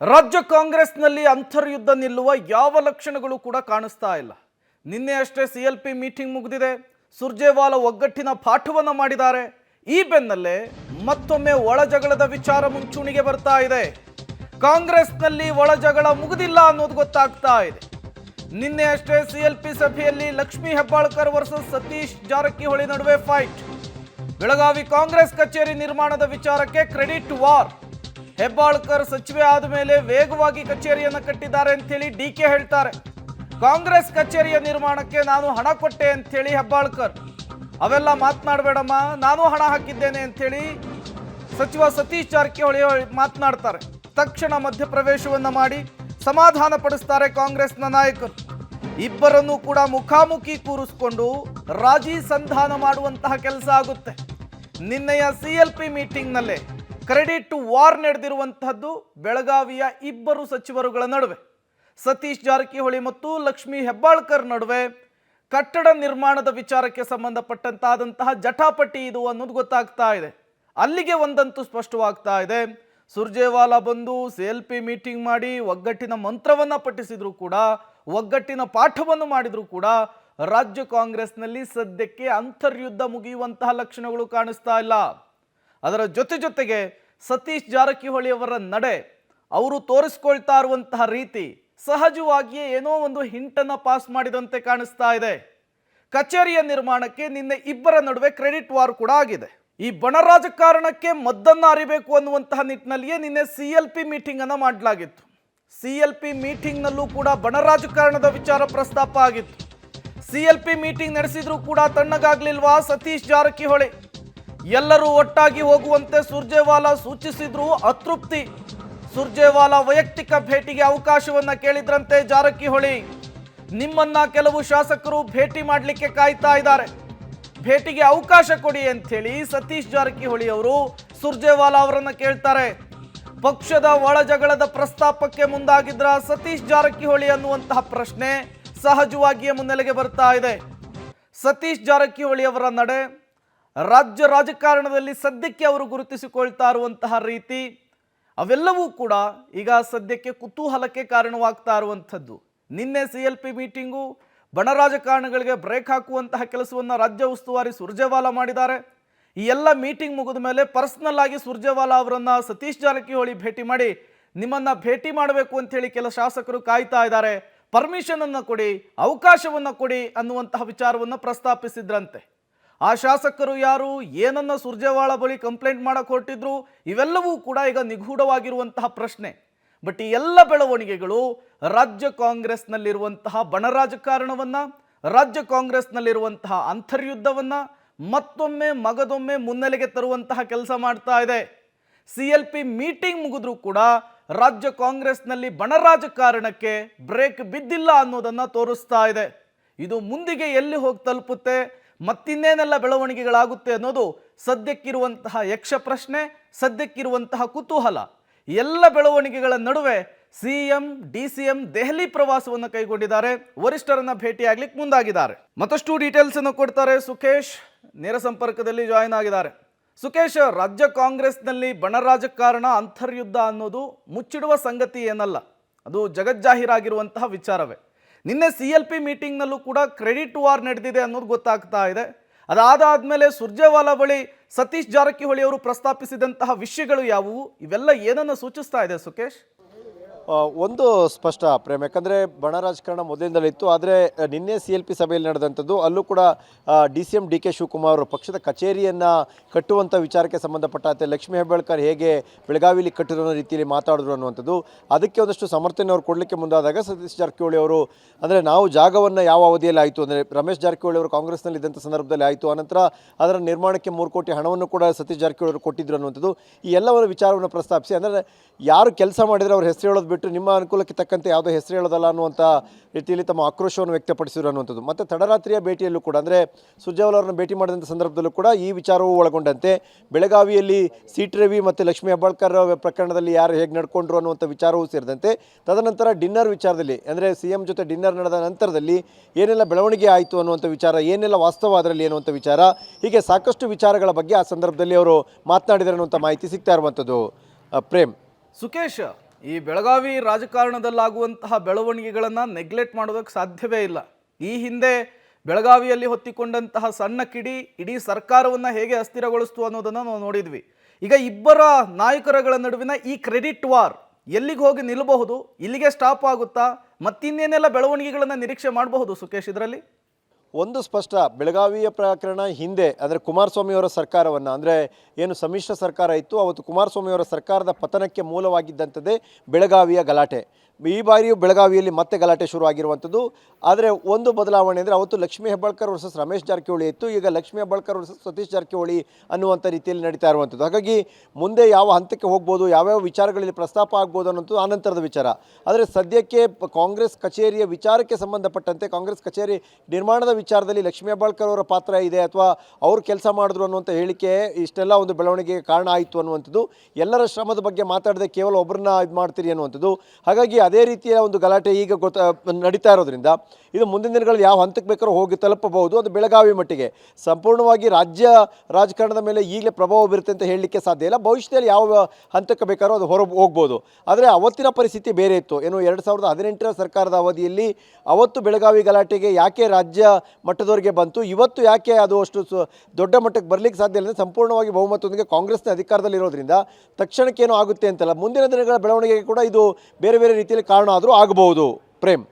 ರಾಜ್ಯ ಕಾಂಗ್ರೆಸ್ನಲ್ಲಿ ಅಂತರ್ಯುದ್ಧ ನಿಲ್ಲುವ ಯಾವ ಲಕ್ಷಣಗಳು ಕೂಡ ಕಾಣಿಸ್ತಾ ಇಲ್ಲ. ನಿನ್ನೆ ಅಷ್ಟೇ ಸಿಎಲ್ಪಿ ಮೀಟಿಂಗ್ ಮುಗಿದಿದೆ. ಸುರ್ಜೇವಾಲಾ ಒಗ್ಗಟ್ಟಿನ ಪಾಠವನ್ನು ಮಾಡಿದ್ದಾರೆ. ಈ ಬೆನ್ನಲ್ಲೇ ಮತ್ತೊಮ್ಮೆ ಒಳಜಗಳದ ವಿಚಾರ ಮುಂಚೂಣಿಗೆ ಬರ್ತಾ ಇದೆ. ಕಾಂಗ್ರೆಸ್ನಲ್ಲಿ ಒಳಜಗಳ ಮುಗಿದಿಲ್ಲ ಅನ್ನೋದು ಗೊತ್ತಾಗ್ತಾ ಇದೆ. ನಿನ್ನೆ ಅಷ್ಟೇ ಸಿಎಲ್ಪಿ ಸಭೆಯಲ್ಲಿ ಲಕ್ಷ್ಮೀ ಹೆಬ್ಬಾಳ್ಕರ್ ವರ್ಸಸ್ ಸತೀಶ್ ಜಾರಕಿಹೊಳಿ ನಡುವೆ ಫೈಟ್. ಬೆಳಗಾವಿ ಕಾಂಗ್ರೆಸ್ ಕಚೇರಿ ನಿರ್ಮಾಣದ ವಿಚಾರಕ್ಕೆ ಕ್ರೆಡಿಟ್ ವಾರ್. ಹೆಬ್ಬಾಳ್ಕರ್ ಸಚಿವೆ ಆದ ಮೇಲೆ ವೇಗವಾಗಿ ಕಚೇರಿಯನ್ನು ಕಟ್ಟಿದ್ದಾರೆ ಅಂತೇಳಿ ಡಿಕೆ ಹೇಳ್ತಾರೆ. ಕಾಂಗ್ರೆಸ್ ಕಚೇರಿಯ ನಿರ್ಮಾಣಕ್ಕೆ ನಾನು ಹಣ ಕೊಟ್ಟೆ ಅಂತೇಳಿ ಹೆಬ್ಬಾಳ್ಕರ್. ಅವೆಲ್ಲ ಮಾತನಾಡಬೇಡಮ್ಮ, ನಾನು ಹಣ ಹಾಕಿದ್ದೇನೆ ಅಂತೇಳಿ ಸಚಿವ ಸತೀಶ್ ಜಾರಕಿಹೊಳಿ ಮಾತನಾಡ್ತಾರೆ. ತಕ್ಷಣ ಮಧ್ಯಪ್ರವೇಶವನ್ನ ಮಾಡಿ ಸಮಾಧಾನ ಪಡಿಸ್ತಾರೆ ಕಾಂಗ್ರೆಸ್ನ ನಾಯಕರು. ಇಬ್ಬರನ್ನು ಕೂಡ ಮುಖಾಮುಖಿ ಕೂರಿಸಿಕೊಂಡು ರಾಜಿ ಸಂಧಾನ ಮಾಡುವಂತಹ ಕೆಲಸ ಆಗುತ್ತೆ. ನಿನ್ನೆಯ ಸಿಎಲ್ಪಿ ಮೀಟಿಂಗ್ನಲ್ಲೇ ಕ್ರೆಡಿಟ್ ವಾರ್ ನಡೆದಿರುವಂತಹದ್ದು ಬೆಳಗಾವಿಯ ಇಬ್ಬರು ಸಚಿವರುಗಳ ನಡುವೆ. ಸತೀಶ್ ಜಾರಕಿಹೊಳಿ ಮತ್ತು ಲಕ್ಷ್ಮೀ ಹೆಬ್ಬಾಳ್ಕರ್ ನಡುವೆ ಕಟ್ಟಡ ನಿರ್ಮಾಣದ ವಿಚಾರಕ್ಕೆ ಸಂಬಂಧಪಟ್ಟಂತಾದಂತಹ ಜಟಾಪಟಿ ಇದು ಅನ್ನೋದು ಗೊತ್ತಾಗ್ತಾ ಇದೆ. ಅಲ್ಲಿಗೆ ಒಂದಂತೂ ಸ್ಪಷ್ಟವಾಗ್ತಾ ಇದೆ. ಸುರ್ಜೇವಾಲಾ ಬಂದು ಸಿಎಲ್ಪಿ ಮೀಟಿಂಗ್ ಮಾಡಿ ಒಗ್ಗಟ್ಟಿನ ಮಂತ್ರವನ್ನು ಪಠಿಸಿದ್ರು ಕೂಡ, ಒಗ್ಗಟ್ಟಿನ ಪಾಠವನ್ನು ಮಾಡಿದ್ರು ಕೂಡ ರಾಜ್ಯ ಕಾಂಗ್ರೆಸ್ನಲ್ಲಿ ಸದ್ಯಕ್ಕೆ ಅಂತರ್ಯುದ್ಧ ಮುಗಿಯುವಂತಹ ಲಕ್ಷಣಗಳು ಕಾಣಿಸ್ತಾ ಇಲ್ಲ. ಅದರ ಜೊತೆಗೆ ಸತೀಶ್ ಜಾರಕಿಹೊಳಿ ಅವರ ನಡೆ, ಅವರು ತೋರಿಸ್ಕೊಳ್ತಾ ಇರುವಂತಹ ರೀತಿ ಸಹಜವಾಗಿಯೇ ಏನೋ ಒಂದು ಹಿಂಟನ್ನು ಪಾಸ್ ಮಾಡಿದಂತೆ ಕಾಣಿಸ್ತಾ ಇದೆ. ಕಚೇರಿಯ ನಿರ್ಮಾಣಕ್ಕೆ ನಿನ್ನೆ ಇಬ್ಬರ ನಡುವೆ ಕ್ರೆಡಿಟ್ ವಾರ್ ಕೂಡ ಆಗಿದೆ. ಈ ಬಣ ರಾಜಕಾರಣಕ್ಕೆ ಮದ್ದನ್ನು ಅರಿಬೇಕು ಅನ್ನುವಂತಹ ನಿಟ್ಟಿನಲ್ಲಿಯೇ ನಿನ್ನೆ ಸಿಎಲ್ಪಿ ಮೀಟಿಂಗ್ ಅನ್ನು ಮಾಡಲಾಗಿತ್ತು. ಸಿಎಲ್ಪಿ ಮೀಟಿಂಗ್ನಲ್ಲೂ ಕೂಡ ಬಣ ರಾಜಕಾರಣದ ವಿಚಾರ ಪ್ರಸ್ತಾಪ ಆಗಿತ್ತು. ಸಿಎಲ್ಪಿ ಮೀಟಿಂಗ್ ನಡೆಸಿದ್ರು ಕೂಡ ತಣ್ಣಗಾಗ್ಲಿಲ್ವಾ ಸತೀಶ್ ಜಾರಕಿಹೊಳಿ? ಎಲ್ಲರೂ ಒಟ್ಟಾಗಿ ಹೋಗುವಂತೆ ಸುರ್ಜೇವಾಲಾ ಸೂಚಿಸಿದ್ರು, ಅತೃಪ್ತಿ. ಸುರ್ಜೇವಾಲಾ ವೈಯಕ್ತಿಕ ಭೇಟಿಗೆ ಅವಕಾಶವನ್ನ ಕೇಳಿದ್ರಂತೆ ಜಾರಕಿಹೊಳಿ. ನಿಮ್ಮನ್ನ ಕೆಲವು ಶಾಸಕರು ಭೇಟಿ ಮಾಡಲಿಕ್ಕೆ ಕಾಯ್ತಾ ಇದ್ದಾರೆ, ಭೇಟಿಗೆ ಅವಕಾಶ ಕೊಡಿ ಅಂಥೇಳಿ ಸತೀಶ್ ಜಾರಕಿಹೊಳಿ ಅವರು ಸುರ್ಜೇವಾಲಾ ಅವರನ್ನ ಕೇಳ್ತಾರೆ. ಪಕ್ಷದ ಒಳಜಗಳದ ಪ್ರಸ್ತಾಪಕ್ಕೆ ಮುಂದಾಗಿದ್ರ ಸತೀಶ್ ಜಾರಕಿಹೊಳಿ ಅನ್ನುವಂತಹ ಪ್ರಶ್ನೆ ಸಹಜವಾಗಿಯೇ ಮುನ್ನೆಲೆಗೆ ಬರ್ತಾ ಇದೆ. ಸತೀಶ್ ಜಾರಕಿಹೊಳಿ ಅವರ ನಡೆ, ರಾಜ್ಯ ರಾಜಕಾರಣದಲ್ಲಿ ಸದ್ಯಕ್ಕೆ ಅವರು ಗುರುತಿಸಿಕೊಳ್ತಾ ಇರುವಂತಹ ರೀತಿ, ಅವೆಲ್ಲವೂ ಕೂಡ ಈಗ ಸದ್ಯಕ್ಕೆ ಕುತೂಹಲಕ್ಕೆ ಕಾರಣವಾಗ್ತಾ ಇರುವಂಥದ್ದು. ನಿನ್ನೆ ಸಿಎಲ್ಪಿ ಮೀಟಿಂಗು ಬಣ ರಾಜಕಾರಣಗಳಿಗೆ ಬ್ರೇಕ್ ಹಾಕುವಂತಹ ಕೆಲಸವನ್ನು ರಾಜ್ಯ ಉಸ್ತುವಾರಿ ಸುರ್ಜೇವಾಲಾ ಮಾಡಿದ್ದಾರೆ. ಈ ಎಲ್ಲ ಮೀಟಿಂಗ್ ಮುಗಿದ ಮೇಲೆ ಪರ್ಸನಲ್ ಆಗಿ ಸುರ್ಜೇವಾಲಾ ಅವರನ್ನು ಸತೀಶ್ ಜಾರಕಿಹೊಳಿ ಭೇಟಿ ಮಾಡಿ ನಿಮ್ಮನ್ನು ಭೇಟಿ ಮಾಡಬೇಕು ಅಂಥೇಳಿ ಕೆಲ ಶಾಸಕರು ಕಾಯ್ತಾ ಇದ್ದಾರೆ, ಪರ್ಮಿಷನ್ ಅನ್ನು ಕೊಡಿ, ಅವಕಾಶವನ್ನು ಕೊಡಿ ಅನ್ನುವಂತಹ ವಿಚಾರವನ್ನು ಪ್ರಸ್ತಾಪಿಸಿದ್ರಂತೆ. ಆ ಶಾಸಕರು ಯಾರು, ಏನನ್ನ ಸುರ್ಜೇವಾಲಾ ಬಳಿ ಕಂಪ್ಲೇಂಟ್ ಮಾಡಕ್ಕೆ ಹೊರಟಿದ್ರು, ಇವೆಲ್ಲವೂ ಕೂಡ ಈಗ ನಿಗೂಢವಾಗಿರುವಂತಹ ಪ್ರಶ್ನೆ. ಬಟ್ ಈ ಎಲ್ಲ ಬೆಳವಣಿಗೆಗಳು ರಾಜ್ಯ ಕಾಂಗ್ರೆಸ್ನಲ್ಲಿರುವಂತಹ ಬಣ ರಾಜಕಾರಣವನ್ನ, ರಾಜ್ಯ ಕಾಂಗ್ರೆಸ್ನಲ್ಲಿರುವಂತಹ ಅಂತರ್ಯುದ್ಧವನ್ನ ಮತ್ತೊಮ್ಮೆ ಮಗದೊಮ್ಮೆ ಮುನ್ನೆಲೆಗೆ ತರುವಂತಹ ಕೆಲಸ ಮಾಡ್ತಾ ಇದೆ. ಸಿಎಲ್ಪಿ ಮೀಟಿಂಗ್ ಮುಗಿದ್ರೂ ಕೂಡ ರಾಜ್ಯ ಕಾಂಗ್ರೆಸ್ನಲ್ಲಿ ಬಣ ರಾಜಕಾರಣಕ್ಕೆ ಬ್ರೇಕ್ ಬಿದ್ದಿಲ್ಲ ಅನ್ನೋದನ್ನ ತೋರಿಸ್ತಾ ಇದೆ. ಇದು ಮುಂದಿಗೆ ಎಲ್ಲಿ ಹೋಗಿ ತಲುಪುತ್ತೆ, ಮತ್ತಿನ್ನೇನೆಲ್ಲ ಬೆಳವಣಿಗೆಗಳಾಗುತ್ತೆ ಅನ್ನೋದು ಸದ್ಯಕ್ಕಿರುವಂತಹ ಯಕ್ಷ ಪ್ರಶ್ನೆ, ಸದ್ಯಕ್ಕಿರುವಂತಹ ಕುತೂಹಲ. ಎಲ್ಲ ಬೆಳವಣಿಗೆಗಳ ನಡುವೆ ಸಿಎಂ ಡಿಸಿಎಂ ದೆಹಲಿ ಪ್ರವಾಸವನ್ನು ಕೈಗೊಂಡಿದ್ದಾರೆ, ವರಿಷ್ಠರನ್ನ ಭೇಟಿಯಾಗ್ಲಿಕ್ಕೆ ಮುಂದಾಗಿದ್ದಾರೆ. ಮತ್ತಷ್ಟು ಡೀಟೇಲ್ಸ್ ಅನ್ನು ಕೊಡ್ತಾರೆ ಸುಖೇಶ್, ನೇರ ಸಂಪರ್ಕದಲ್ಲಿ ಜಾಯಿನ್ ಆಗಿದ್ದಾರೆ. ಸುಖೇಶ್, ರಾಜ್ಯ ಕಾಂಗ್ರೆಸ್ನಲ್ಲಿ ಬಣ ರಾಜಕಾರಣ ಅಂತರ್ಯುದ್ಧ ಅನ್ನೋದು ಮುಚ್ಚಿಡುವ ಸಂಗತಿ ಏನಲ್ಲ, ಅದು ಜಗಜ್ಜಾಹೀರಾಗಿರುವಂತಹ ವಿಚಾರವೇ. ನಿನ್ನೆ ಸಿಎಲ್ಪಿ ಮೀಟಿಂಗ್ನಲ್ಲೂ ಕೂಡ ಕ್ರೆಡಿಟ್ ವಾರ್ ನಡೆದಿದೆ ಅನ್ನೋದು ಗೊತ್ತಾಗ್ತಾ ಇದೆ. ಅದಾದ್ಮೇಲೆ ಸುರ್ಜೇವಾಲಾ ಬಳಿ ಸತೀಶ್ ಜಾರಕಿಹೊಳಿ ಅವರು ಪ್ರಸ್ತಾಪಿಸಿದಂತಹ ವಿಷಯಗಳು ಯಾವುವು, ಇವೆಲ್ಲ ಏನನ್ನು ಸೂಚಿಸ್ತಾ ಇದೆ ಸುಖೇಶ್? ಒಂದು ಸ್ಪಷ್ಟ ಪ್ರೇಮ್, ಯಾಕಂದರೆ ಬಣ ರಾಜಕಾರಣ ಮೊದಲಿಂದಲೇ ಇತ್ತು. ಆದರೆ ನಿನ್ನೆ CLP ಸಭೆಯಲ್ಲಿ ನಡೆದಂಥದ್ದು, ಅಲ್ಲೂ ಕೂಡ DCM DK ಶಿವಕುಮಾರ್ ಪಕ್ಷದ ಕಚೇರಿಯನ್ನು ಕಟ್ಟುವಂಥ ವಿಚಾರಕ್ಕೆ ಸಂಬಂಧಪಟ್ಟಂತೆ ಲಕ್ಷ್ಮೀ ಹೆಬ್ಬಾಳ್ಕರ್ ಹೇಗೆ ಬೆಳಗಾವಿಲಿ ಕಟ್ಟಿರೋ ರೀತಿಯಲ್ಲಿ ಮಾತಾಡಿದ್ರು ಅನ್ನುವಂಥದ್ದು, ಅದಕ್ಕೆ ಒಂದಷ್ಟು ಸಮರ್ಥನೆ ಅವರು ಕೊಡಲಿಕ್ಕೆ ಮುಂದಾದಾಗ ಸತೀಶ್ ಜಾರಕಿಹೊಳಿ ಅವರು, ಅಂದರೆ ನಾವು ಜಾಗವನ್ನು ಯಾವ ಅವಧಿಯಲ್ಲಿ ಆಯಿತು ಅಂದರೆ ರಮೇಶ್ ಜಾರಕಿಹೊಳಿ ಅವರು ಕಾಂಗ್ರೆಸ್ನಲ್ಲಿ ಇದ್ದಂಥ ಸಂದರ್ಭದಲ್ಲಿ ಆಯಿತು, ಆನಂತರ ಅದರ ನಿರ್ಮಾಣಕ್ಕೆ 3 ಕೋಟಿ ಹಣವನ್ನು ಕೂಡ ಸತೀಶ್ ಜಾರಕಿಹೊಳಿ ಅವರು ಕೊಟ್ಟಿದ್ರು ಅನ್ನುವಂಥದ್ದು, ಈ ಎಲ್ಲವರ ವಿಚಾರವನ್ನು ಪ್ರಸ್ತಾಪಿಸಿ, ಅಂದರೆ ಯಾರು ಕೆಲಸ ಮಾಡಿದರೆ ಅವ್ರ ಹೆಸರು ಹೇಳೋದು ಬಿಟ್ಟು ನಿಮ್ಮ ಅನುಕೂಲಕ್ಕೆ ತಕ್ಕಂತೆ ಯಾವುದೋ ಹೆಸರು ಹೇಳೋದಲ್ಲ ಅನ್ನುವಂಥ ರೀತಿಯಲ್ಲಿ ತಮ್ಮ ಆಕ್ರೋಶವನ್ನು ವ್ಯಕ್ತಪಡಿಸಿದ್ರು ಅನ್ನುವಂಥದ್ದು. ಮತ್ತು ತಡರಾತ್ರಿಯ ಭೇಟಿಯಲ್ಲೂ ಕೂಡ, ಅಂದರೆ ಸುರ್ಜೇವಾಲಾ ಅವರನ್ನು ಭೇಟಿ ಮಾಡಿದಂಥ ಸಂದರ್ಭದಲ್ಲೂ ಕೂಡ ಈ ವಿಚಾರವೂ ಒಳಗೊಂಡಂತೆ ಬೆಳಗಾವಿಯಲ್ಲಿ ಸೀಟ್ ರವಿ ಮತ್ತು ಲಕ್ಷ್ಮೀ ಹೆಬ್ಬಾಳ್ಕರ್ ಪ್ರಕರಣದಲ್ಲಿ ಯಾರು ಹೇಗೆ ನಡ್ಕೊಂಡ್ರು ಅನ್ನುವಂಥ ವಿಚಾರವೂ ಸೇರಿದಂತೆ, ತದನಂತರ ಡಿನ್ನರ್ ವಿಚಾರದಲ್ಲಿ, ಅಂದರೆ CM ಜೊತೆ ಡಿನ್ನರ್ ನಡೆದ ನಂತರದಲ್ಲಿ ಏನೆಲ್ಲ ಬೆಳವಣಿಗೆ ಆಯಿತು ಅನ್ನುವಂಥ ವಿಚಾರ, ಏನೆಲ್ಲ ವಾಸ್ತವ ಅದರಲ್ಲಿ ಅನ್ನುವಂಥ ವಿಚಾರ, ಹೀಗೆ ಸಾಕಷ್ಟು ವಿಚಾರಗಳ ಬಗ್ಗೆ ಆ ಸಂದರ್ಭದಲ್ಲಿ ಅವರು ಮಾತನಾಡಿದ್ದಾರೆ ಅನ್ನುವಂಥ ಮಾಹಿತಿ ಸಿಗ್ತಾ ಇರುವಂಥದ್ದು ಪ್ರೇಮ್. ಸುಖೇಶ್, ಈ ಬೆಳಗಾವಿ ರಾಜಕಾರಣದಲ್ಲಾಗುವಂತಹ ಬೆಳವಣಿಗೆಗಳನ್ನು ನೆಗ್ಲೆಕ್ಟ್ ಮಾಡೋದಕ್ಕೆ ಸಾಧ್ಯವೇ ಇಲ್ಲ. ಈ ಹಿಂದೆ ಬೆಳಗಾವಿಯಲ್ಲಿ ಹೊತ್ತಿಕೊಂಡಂತಹ ಸಣ್ಣ ಕಿಡಿ ಇಡೀ ಸರ್ಕಾರವನ್ನು ಹೇಗೆ ಅಸ್ಥಿರಗೊಳಿಸ್ತು ಅನ್ನೋದನ್ನು ನಾವು ನೋಡಿದ್ವಿ. ಈಗ ಇಬ್ಬರ ನಾಯಕರುಗಳ ನಡುವಿನ ಈ ಕ್ರೆಡಿಟ್ ವಾರ್ ಎಲ್ಲಿಗೆ ಹೋಗಿ ನಿಲ್ಲಬಹುದು? ಇಲ್ಲಿಗೆ ಸ್ಟಾಪ್ ಆಗುತ್ತಾ? ಮತ್ತಿನ್ನೇನೆಲ್ಲ ಬೆಳವಣಿಗೆಗಳನ್ನು ನಿರೀಕ್ಷೆ ಮಾಡಬಹುದು ಸುಖೇಶ್ ಇದರಲ್ಲಿ? ಒಂದು ಸ್ಪಷ್ಟ, ಬೆಳಗಾವಿಯ ಪ್ರಕರಣ ಹಿಂದೆ ಅಂದರೆ ಕುಮಾರಸ್ವಾಮಿಯವರ ಸರ್ಕಾರವನ್ನು, ಅಂದರೆ ಏನು ಸಮ್ಮಿಶ್ರ ಸರ್ಕಾರ ಇತ್ತು ಅವತ್ತು ಕುಮಾರಸ್ವಾಮಿಯವರ ಸರ್ಕಾರದ ಪತನಕ್ಕೆ ಮೂಲವಾಗಿದ್ದಂಥದ್ದೇ ಬೆಳಗಾವಿಯ ಗಲಾಟೆ. ಈ ಬಾರಿಯೂ ಬೆಳಗಾವಿಯಲ್ಲಿ ಮತ್ತೆ ಗಲಾಟೆ ಶುರುವಾಗಿರುವಂಥದ್ದು. ಆದರೆ ಒಂದು ಬದಲಾವಣೆ ಅಂದರೆ ಅವತ್ತು ಲಕ್ಷ್ಮೀ ಹೆಬ್ಬಾಳ್ಕರ್ ವರ್ಸಸ್ ರಮೇಶ್ ಜಾರಕಿಹೊಳಿ ಇತ್ತು, ಈಗ ಲಕ್ಷ್ಮೀ ಹೆಬ್ಬಾಳ್ಕರ್ ವರ್ಸಸ್ ಸತೀಶ್ ಜಾರಕಿಹೊಳಿ ಅನ್ನುವಂಥ ರೀತಿಯಲ್ಲಿ ನಡೀತಾ ಇರುವಂಥದ್ದು. ಹಾಗಾಗಿ ಮುಂದೆ ಯಾವ ಹಂತಕ್ಕೆ ಹೋಗ್ಬೋದು, ಯಾವ್ಯಾವ ವಿಚಾರಗಳಲ್ಲಿ ಪ್ರಸ್ತಾಪ ಆಗ್ಬೋದು ಅನ್ನೋದು ಆನಂತರದ ವಿಚಾರ. ಆದರೆ ಸದ್ಯಕ್ಕೆ ಕಾಂಗ್ರೆಸ್ ಕಚೇರಿಯ ವಿಚಾರಕ್ಕೆ ಸಂಬಂಧಪಟ್ಟಂತೆ, ಕಾಂಗ್ರೆಸ್ ಕಚೇರಿ ನಿರ್ಮಾಣದ ವಿಚಾರದಲ್ಲಿ ಲಕ್ಷ್ಮೀ ಹೆಬ್ಬಾಳ್ಕರ್ ಅವರ ಪಾತ್ರ ಇದೆ ಅಥವಾ ಅವರು ಕೆಲಸ ಮಾಡಿದ್ರು ಅನ್ನುವಂಥ ಹೇಳಿಕೆ ಇಷ್ಟೆಲ್ಲ ಒಂದು ಬೆಳವಣಿಗೆಗೆ ಕಾರಣ ಆಯಿತು ಅನ್ನುವಂಥದ್ದು. ಎಲ್ಲರ ಶ್ರಮದ ಬಗ್ಗೆ ಮಾತಾಡದೆ ಕೇವಲ ಒಬ್ಬರನ್ನ ಇದು ಮಾಡ್ತೀರಿ ಅನ್ನುವಂಥದ್ದು. ಹಾಗಾಗಿ ಅದೇ ರೀತಿಯ ಒಂದು ಗಲಾಟೆ ಈಗ ನಡೀತಾ ಇರೋದ್ರಿಂದ ಇದು ಮುಂದಿನ ದಿನಗಳಲ್ಲಿ ಯಾವ ಹಂತಕ್ಕೆ ಬೇಕಾದ್ರೂ ಹೋಗಿ ತಲುಪಬಹುದು. ಅದು ಬೆಳಗಾವಿ ಮಟ್ಟಿಗೆ. ಸಂಪೂರ್ಣವಾಗಿ ರಾಜ್ಯ ರಾಜಕಾರಣದ ಮೇಲೆ ಈಗಲೇ ಪ್ರಭಾವ ಬೀರುತ್ತೆ ಅಂತ ಹೇಳಲಿಕ್ಕೆ ಸಾಧ್ಯ ಇಲ್ಲ. ಭವಿಷ್ಯದಲ್ಲಿ ಯಾವ ಹಂತಕ್ಕೆ ಬೇಕಾದ್ರೂ ಅದು ಹೊರ ಹೋಗ್ಬೋದು. ಆದರೆ ಅವತ್ತಿನ ಪರಿಸ್ಥಿತಿ ಬೇರೆ ಇತ್ತು. ಏನು 2018ರ ಸರ್ಕಾರದ ಅವಧಿಯಲ್ಲಿ ಅವತ್ತು ಬೆಳಗಾವಿ ಗಲಾಟೆಗೆ ಯಾಕೆ ರಾಜ್ಯ ಮಟ್ಟದವರೆಗೆ ಬಂತು, ಇವತ್ತು ಯಾಕೆ ಅದು ಅಷ್ಟು ದೊಡ್ಡ ಮಟ್ಟಕ್ಕೆ ಬರಲಿಕ್ಕೆ ಸಾಧ್ಯ ಇಲ್ಲ. ಸಂಪೂರ್ಣವಾಗಿ ಬಹುಮತದೊಂದಿಗೆ ಕಾಂಗ್ರೆಸ್ನ ಅಧಿಕಾರದಲ್ಲಿರೋದ್ರಿಂದ ತಕ್ಷಣಕ್ಕೇನೋ ಆಗುತ್ತೆ ಅಂತಲ್ಲ, ಮುಂದಿನ ದಿನಗಳ ಬೆಳವಣಿಗೆಗೆ ಕೂಡ ಇದು ಬೇರೆ ಬೇರೆ ರೀತಿಯಲ್ಲಿ ಕಾರಣ ಆದರೂ ಆಗಬಹುದು. ಪ್ರೇಮ್.